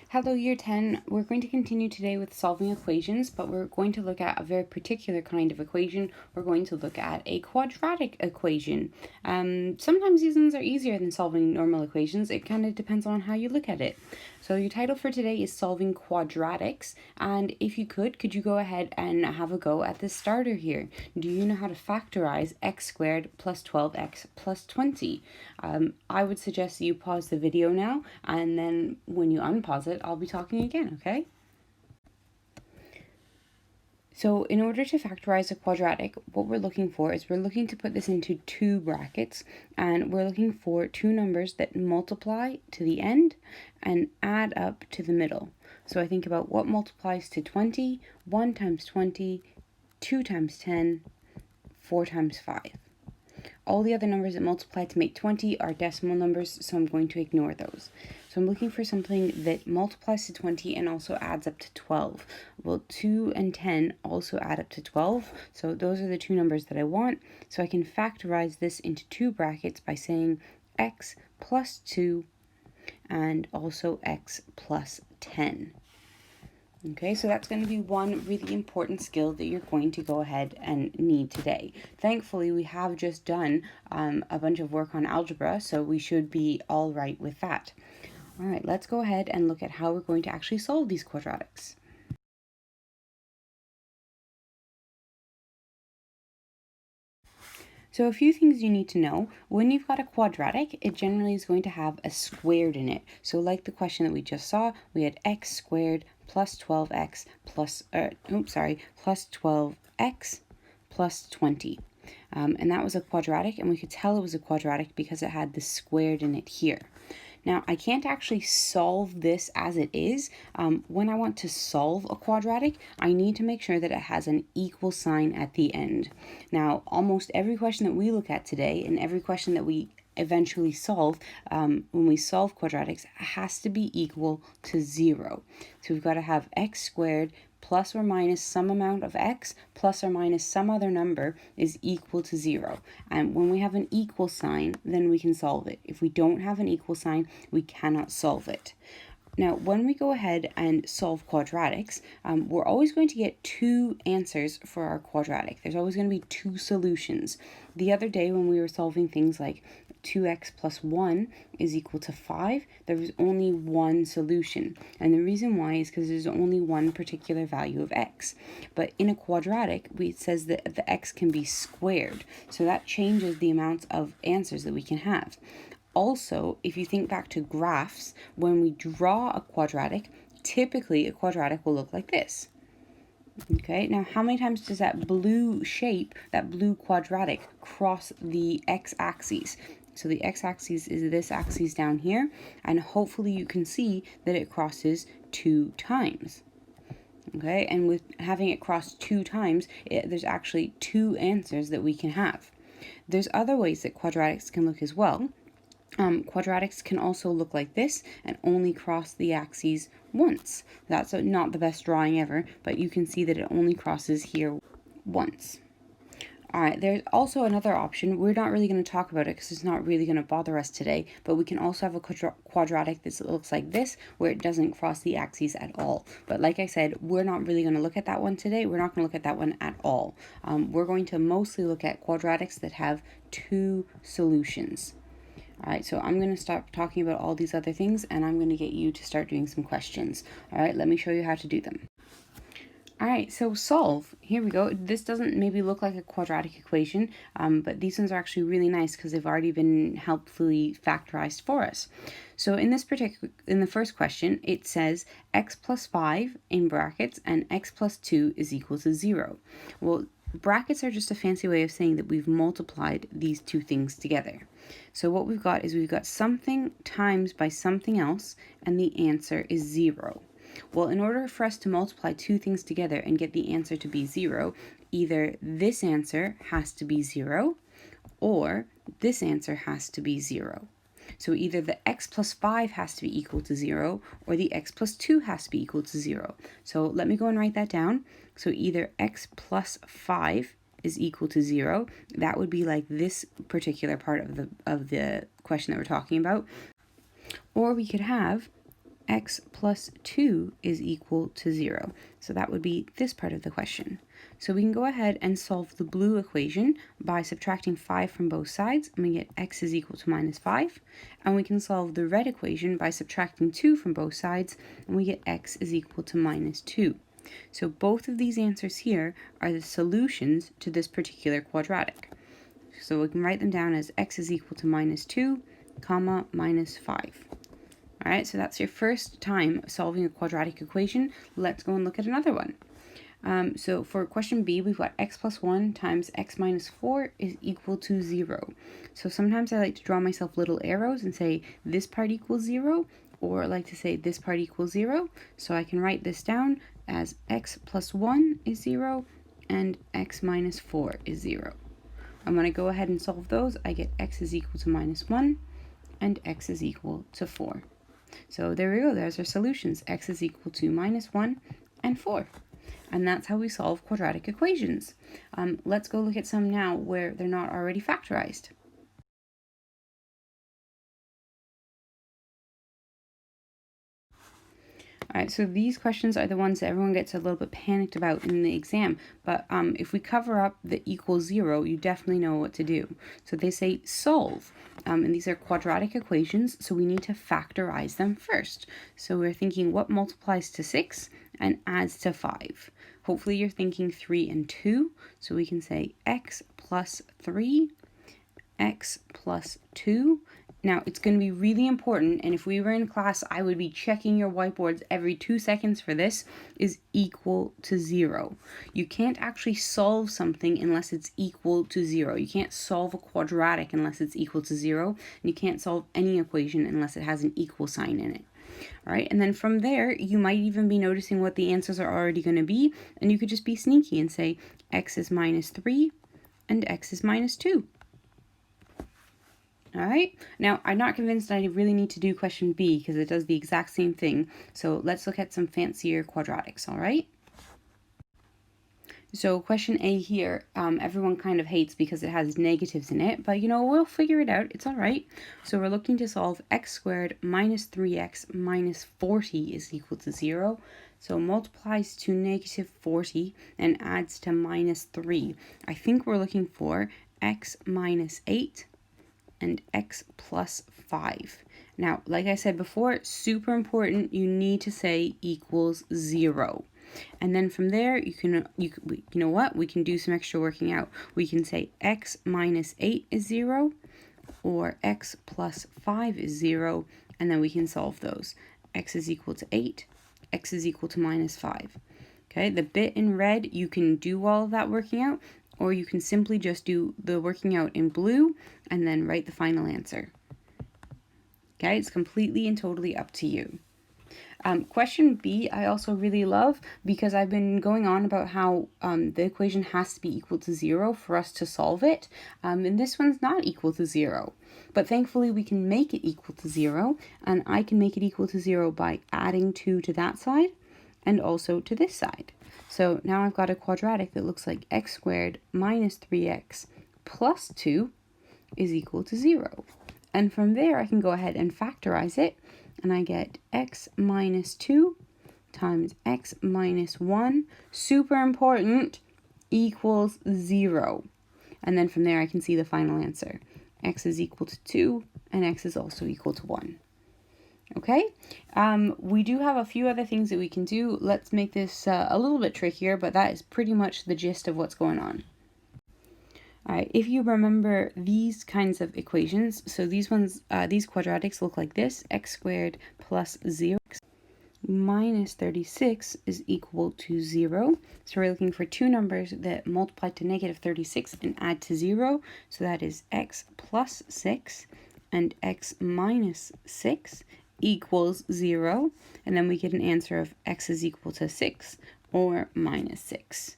Hello, Year 10. We're going to continue today with solving equations, but we're going to look at a very particular kind of equation. We're going to look at a quadratic equation. Sometimes these ones are easier than solving normal equations. It kind of depends on how you look at it. So your title for today is Solving Quadratics, and if you could you go ahead and have a go at the starter here? Do you know how to factorize x squared plus 12x plus 20? I would suggest that you pause the video now, and then when you unpause it, I'll be talking again, okay? So in order to factorize a quadratic, what we're looking for is we're looking to put this into two brackets, and we're looking for two numbers that multiply to the end and add up to the middle. So I think about what multiplies to 20, 1 times 20, 2 times 10, 4 times 5. All the other numbers that multiply to make 20 are decimal numbers, so I'm going to ignore those. So I'm looking for something that multiplies to 20 and also adds up to 12. Well, 2 and 10 also add up to 12, so those are the two numbers that I want. So I can factorize this into two brackets by saying x plus 2 and also x plus 10. Okay, so that's going to be one really important skill that you're going to go ahead and need today. Thankfully, we have just done a bunch of work on algebra, so we should be all right with that. All right, let's go ahead and look at how we're going to actually solve these quadratics. So a few things you need to know. When you've got a quadratic, it generally is going to have a squared in it. So like the question that we just saw, we had x squared plus 12x plus 12x plus 20. And that was a quadratic, and we could tell it was a quadratic because it had the squared in it here. Now, I can't actually solve this as it is. When I want to solve a quadratic, I need to make sure that it has an equal sign at the end. Now, almost every question that we look at today and every question that we eventually solve, when we solve quadratics, has to be equal to 0. So we've got to have x squared plus or minus some amount of x plus or minus some other number is equal to 0. And when we have an equal sign, then we can solve it. If we don't have an equal sign, we cannot solve it. Now, when we go ahead and solve quadratics, we're always going to get two answers for our quadratic. There's always going to be two solutions. The other day when we were solving things like 2x plus 1 is equal to 5, there was only one solution. And the reason why is because there's only one particular value of x. But in a quadratic, it says that the x can be squared. So that changes the amount of answers that we can have. Also, if you think back to graphs, when we draw a quadratic, typically a quadratic will look like this. Okay, now how many times does that blue shape, that blue quadratic, cross the x-axis? So the x-axis is this axis down here, and hopefully you can see that it crosses 2 times. Okay, and with having it cross 2 times, there's actually 2 answers that we can have. There's other ways that quadratics can look as well. Quadratics can also look like this and only cross the axes once. That's not the best drawing ever, but you can see that it only crosses here once. Alright, there's also another option. We're not really going to talk about it because it's not really going to bother us today, but we can also have a quadratic that looks like this, where it doesn't cross the axes at all. But like I said, we're not really going to look at that one today. We're not going to look at that one at all. We're going to mostly look at quadratics that have two solutions. Alright, so I'm going to stop talking about all these other things, and I'm going to get you to start doing some questions. Alright, let me show you how to do them. Alright, so solve. Here we go. This doesn't maybe look like a quadratic equation, but these ones are actually really nice because they've already been helpfully factorized for us. So in the first question, it says x plus 5 in brackets and x plus 2 is equal to 0. Well, brackets are just a fancy way of saying that we've multiplied these two things together. So what we've got is we've got something times by something else, and the answer is 0. Well, in order for us to multiply two things together and get the answer to be 0, either this answer has to be 0 or this answer has to be 0. So either the x plus 5 has to be equal to 0 or the x plus 2 has to be equal to 0. So let me go and write that down. So either x plus 5 is equal to 0. That would be like this particular part of the question that we're talking about. Or we could have x plus 2 is equal to 0. So that would be this part of the question. So we can go ahead and solve the blue equation by subtracting 5 from both sides, and we get x is equal to minus 5. And we can solve the red equation by subtracting 2 from both sides, and we get x is equal to minus 2. So both of these answers here are the solutions to this particular quadratic. So we can write them down as x is equal to minus 2, comma, minus 5. All right, so that's your first time solving a quadratic equation. Let's go and look at another one. So for question B, we've got x plus 1 times x minus 4 is equal to 0. So sometimes I like to draw myself little arrows and say this part equals 0, or I like to say this part equals 0. So I can write this down as x plus 1 is 0 and x minus 4 is 0. And when I go ahead and solve those, I get x is equal to minus 1 and x is equal to 4. So there we go, there's our solutions. X is equal to minus 1 and 4. And that's how we solve quadratic equations. Let's go look at some now where they're not already factorized. All right, so these questions are the ones that everyone gets a little bit panicked about in the exam, but if we cover up the equals 0, you definitely know what to do. So they say solve, and these are quadratic equations, so we need to factorize them first. So we're thinking what multiplies to 6 and adds to 5. Hopefully you're thinking 3 and 2, so we can say x plus 3, x plus 2. Now, it's going to be really important, and if we were in class, I would be checking your whiteboards every 2 seconds for this, is equal to 0. You can't actually solve something unless it's equal to 0. You can't solve a quadratic unless it's equal to 0, and you can't solve any equation unless it has an equal sign in it. All right, and then from there, you might even be noticing what the answers are already going to be, and you could just be sneaky and say x is minus 3 and x is minus 2. All right, now I'm not convinced I really need to do question B because it does the exact same thing. So let's look at some fancier quadratics, all right? So question A here, everyone kind of hates because it has negatives in it, but we'll figure it out, it's all right. So we're looking to solve x squared minus 3x minus 40 is equal to 0. So multiplies to negative 40 and adds to minus 3. I think we're looking for x minus 8 and x plus 5. Now, like I said before, super important, you need to say equals 0. And then from there, you know what? We can do some extra working out. We can say x minus 8 is 0, or x plus 5 is 0, and then we can solve those. X is equal to 8, x is equal to minus 5. Okay, the bit in red, you can do all of that working out, or you can simply just do the working out in blue and then write the final answer. Okay, it's completely and totally up to you. Question B, I also really love because I've been going on about how the equation has to be equal to 0 for us to solve it. And this one's not equal to 0. But thankfully we can make it equal to 0. And I can make it equal to 0 by adding 2 to that side and also to this side. So now I've got a quadratic that looks like x squared minus 3x plus 2 is equal to 0. And from there I can go ahead and factorize it, and I get x minus 2 times x minus 1, super important, equals 0. And then from there I can see the final answer. X is equal to 2 and x is also equal to 1. Okay, we do have a few other things that we can do. Let's make this a little bit trickier, but that is pretty much the gist of what's going on. All right, if you remember these kinds of equations, so these quadratics look like this: x squared plus 0 minus 36 is equal to 0. So we're looking for two numbers that multiply to negative 36 and add to 0. So that is x plus 6 and x minus 6 equals 0, and then we get an answer of x is equal to 6 or minus 6.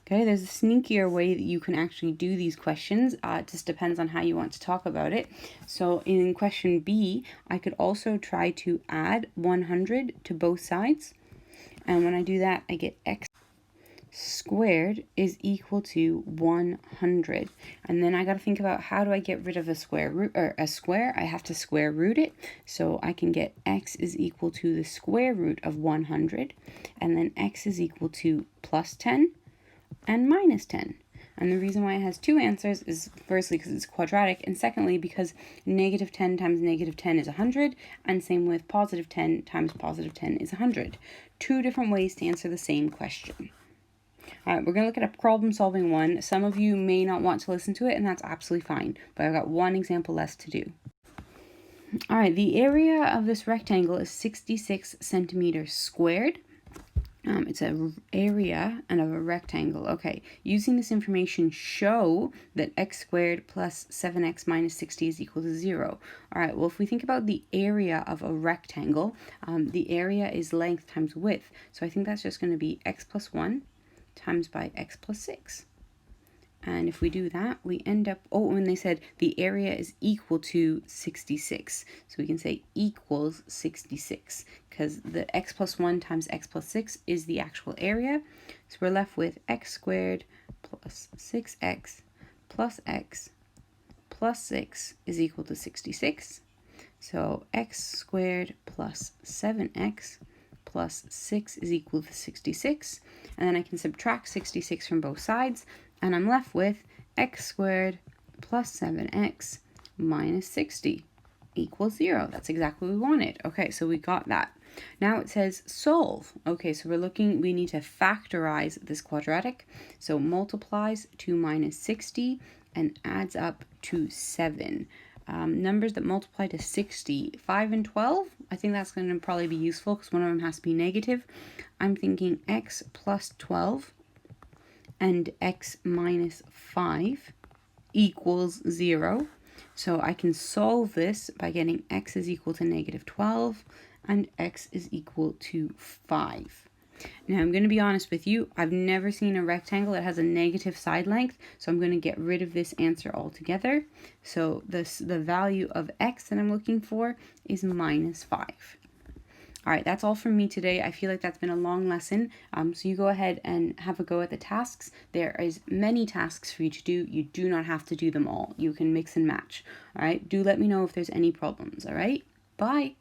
Okay, there's a sneakier way that you can actually do these questions. It just depends on how you want to talk about it. So in question B, I could also try to add 100 to both sides, and when I do that, I get x. squared is equal to 100. And then I got to think about, how do I get rid of a square root, or a square? I have to square root it. So I can get x is equal to the square root of 100. And then x is equal to plus 10 and minus 10. And the reason why it has two answers is firstly because it's quadratic, and secondly because negative 10 times negative 10 is 100, and same with positive 10 times positive 10 is 100. Two different ways to answer the same question. All right, we're going to look at a problem-solving one. Some of you may not want to listen to it, and that's absolutely fine, but I've got one example less to do. All right, the area of this rectangle is 66 centimeters squared. It's an area and of a rectangle. Okay, using this information, show that x squared plus 7x minus 60 is equal to 0. All right, well, if we think about the area of a rectangle, the area is length times width. So I think that's just going to be x plus 1 times by x plus 6. And if we do that, we end up, oh, when they said the area is equal to 66. So we can say equals 66, because the x plus 1 times x plus 6 is the actual area. So we're left with x squared plus 6x plus x plus 6 is equal to 66. So x squared plus 7x plus 6 is equal to 66. And then I can subtract 66 from both sides, and I'm left with x squared plus 7x minus 60 equals 0. That's exactly what we wanted. Okay, so we got that. Now it says solve. Okay, so we need to factorize this quadratic. So multiplies 2 minus 60 and adds up to 7. Numbers that multiply to 60, 5 and 12, I think that's going to probably be useful because one of them has to be negative. I'm thinking x plus 12 and x minus 5 equals 0. So I can solve this by getting x is equal to negative 12 and x is equal to 5. Now I'm going to be honest with you, I've never seen a rectangle that has a negative side length, so I'm going to get rid of this answer altogether. So the value of x that I'm looking for is minus 5. All right, that's all from me today. I feel like that's been a long lesson, so you go ahead and have a go at the tasks. There is many tasks for you to do. You do not have to do them all. You can mix and match. All right, do let me know if there's any problems. All right, bye.